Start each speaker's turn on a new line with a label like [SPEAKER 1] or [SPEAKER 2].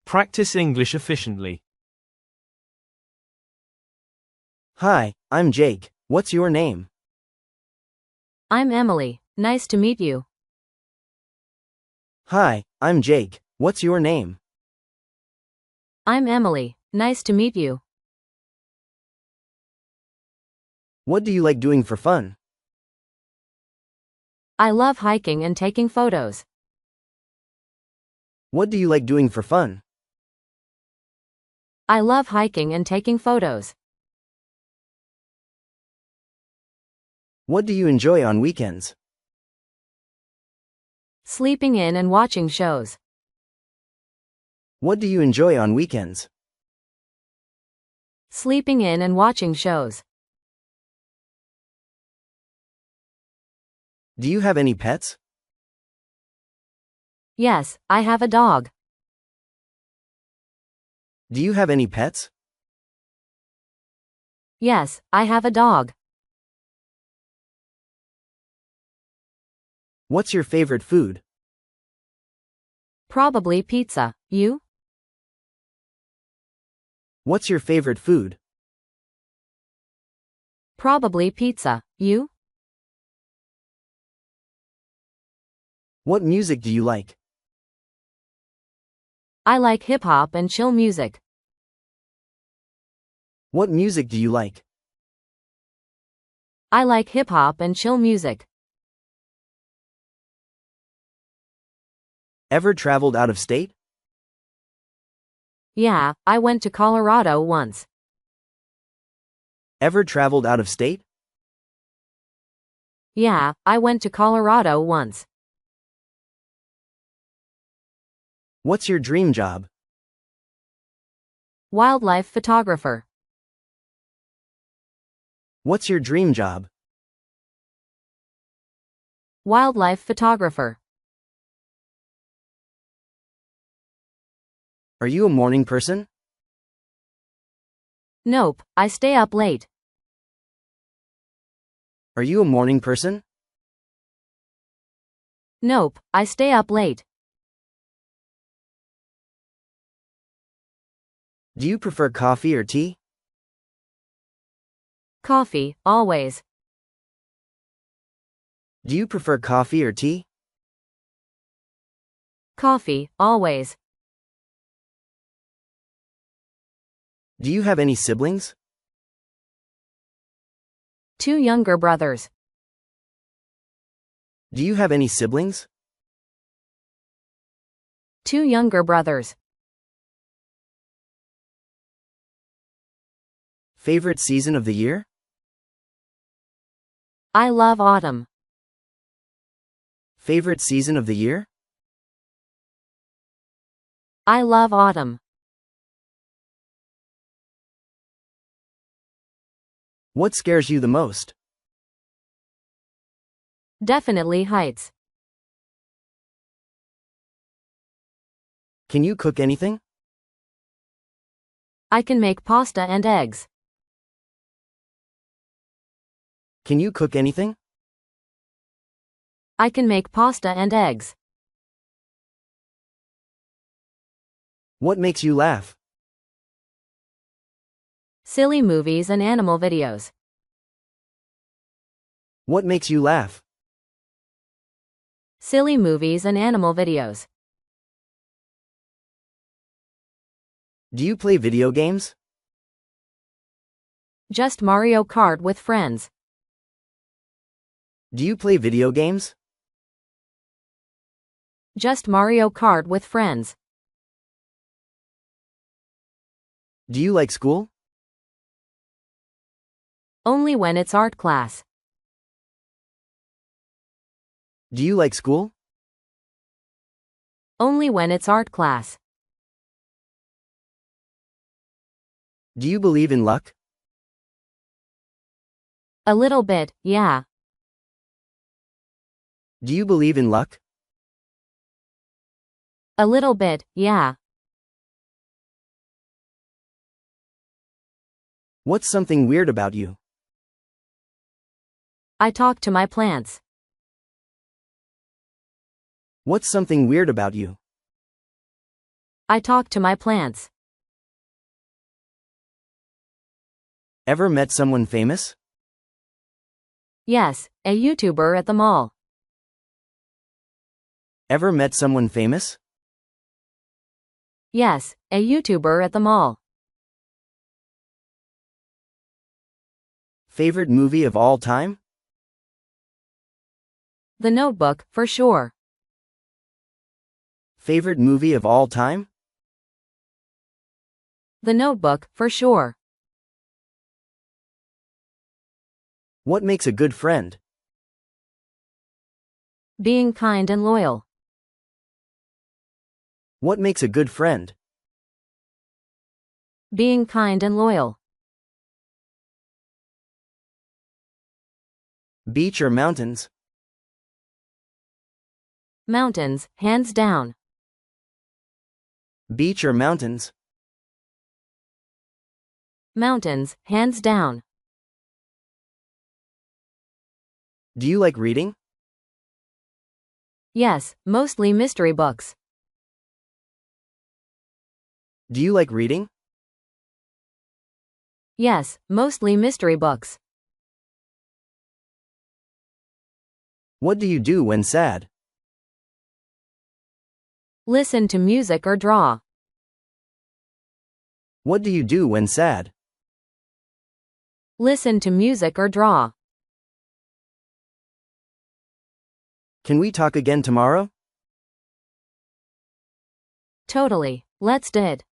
[SPEAKER 1] Practice English efficiently.
[SPEAKER 2] Hi, I'm Jake. What's your name?
[SPEAKER 3] I'm Emily. Nice to meet you.
[SPEAKER 2] Hi, I'm Jake. What's your name?
[SPEAKER 3] I'm Emily. Nice to meet you.
[SPEAKER 2] What do you like doing for fun?
[SPEAKER 3] I love hiking and taking photos.
[SPEAKER 2] What do you like doing for fun?
[SPEAKER 3] I love hiking and taking photos.
[SPEAKER 2] What do you enjoy on weekends?
[SPEAKER 3] Sleeping in and watching shows.
[SPEAKER 2] What do you enjoy on weekends?
[SPEAKER 3] Sleeping in and watching shows.
[SPEAKER 2] Do you have any pets?
[SPEAKER 3] Yes, I have a dog.
[SPEAKER 2] Do you have any pets?
[SPEAKER 3] Yes, I have a dog.
[SPEAKER 2] What's your favorite food?
[SPEAKER 3] Probably pizza. You?
[SPEAKER 2] What's your favorite food?
[SPEAKER 3] Probably pizza. You?
[SPEAKER 2] What music do you like?
[SPEAKER 3] I like hip hop and chill music.
[SPEAKER 2] What music do you like?
[SPEAKER 3] I like hip hop and chill music.
[SPEAKER 2] Ever traveled out of state?
[SPEAKER 3] Yeah, I went to Colorado once.
[SPEAKER 2] Ever traveled out of state?
[SPEAKER 3] Yeah, I went to Colorado once.
[SPEAKER 2] What's your dream job?
[SPEAKER 3] Wildlife photographer.
[SPEAKER 2] What's your dream job?
[SPEAKER 3] Wildlife photographer.
[SPEAKER 2] Are you a morning person?
[SPEAKER 3] Nope, I stay up late.
[SPEAKER 2] Are you a morning person?
[SPEAKER 3] Nope, I stay up late.
[SPEAKER 2] Do you prefer coffee or tea?
[SPEAKER 3] Coffee, always.
[SPEAKER 2] Do you prefer coffee or tea?
[SPEAKER 3] Coffee, always.
[SPEAKER 2] Do you have any siblings?
[SPEAKER 3] 2 younger brothers.
[SPEAKER 2] Do you have any siblings?
[SPEAKER 3] 2 younger brothers.
[SPEAKER 2] Favorite season of the year?
[SPEAKER 3] I love autumn.
[SPEAKER 2] Favorite season of the year?
[SPEAKER 3] I love autumn.
[SPEAKER 2] What scares you the most?
[SPEAKER 3] Definitely heights.
[SPEAKER 2] Can you cook anything?
[SPEAKER 3] I can make pasta and eggs.
[SPEAKER 2] Can you cook anything?
[SPEAKER 3] I can make pasta and eggs.
[SPEAKER 2] What makes you laugh?
[SPEAKER 3] Silly movies and animal videos.
[SPEAKER 2] What makes you laugh?
[SPEAKER 3] Silly movies and animal videos.
[SPEAKER 2] Do you play video games?
[SPEAKER 3] Just Mario Kart with friends.
[SPEAKER 2] Do you play video games?
[SPEAKER 3] Just Mario Kart with friends.
[SPEAKER 2] Do you like school?
[SPEAKER 3] Only when it's art class.
[SPEAKER 2] Do you like school?
[SPEAKER 3] Only when it's art class.
[SPEAKER 2] Do you believe in luck?
[SPEAKER 3] A little bit, yeah.
[SPEAKER 2] Do you believe in luck?
[SPEAKER 3] A little bit, yeah.
[SPEAKER 2] What's something weird about you?
[SPEAKER 3] I talk to my plants.
[SPEAKER 2] What's something weird about you?
[SPEAKER 3] I talk to my plants.
[SPEAKER 2] Ever met someone famous?
[SPEAKER 3] Yes, a YouTuber at the mall.
[SPEAKER 2] Ever met someone famous?
[SPEAKER 3] Yes, a YouTuber at the mall.
[SPEAKER 2] Favorite movie of all time?
[SPEAKER 3] The Notebook, for sure.
[SPEAKER 2] Favorite movie of all time?
[SPEAKER 3] The Notebook, for sure.
[SPEAKER 2] What makes a good friend?
[SPEAKER 3] Being kind and loyal.
[SPEAKER 2] What makes a good friend?
[SPEAKER 3] Being kind and loyal.
[SPEAKER 2] Beach or mountains?
[SPEAKER 3] Mountains, hands down.
[SPEAKER 2] Beach or mountains?
[SPEAKER 3] Mountains, hands down.
[SPEAKER 2] Do you like reading?
[SPEAKER 3] Yes, mostly mystery books.
[SPEAKER 2] Do you like reading?
[SPEAKER 3] Yes, mostly mystery books.
[SPEAKER 2] What do you do when sad?
[SPEAKER 3] Listen to music or draw.
[SPEAKER 2] What do you do when sad?
[SPEAKER 3] Listen to music or draw.
[SPEAKER 2] Can we talk again tomorrow?
[SPEAKER 3] Totally. Let's did.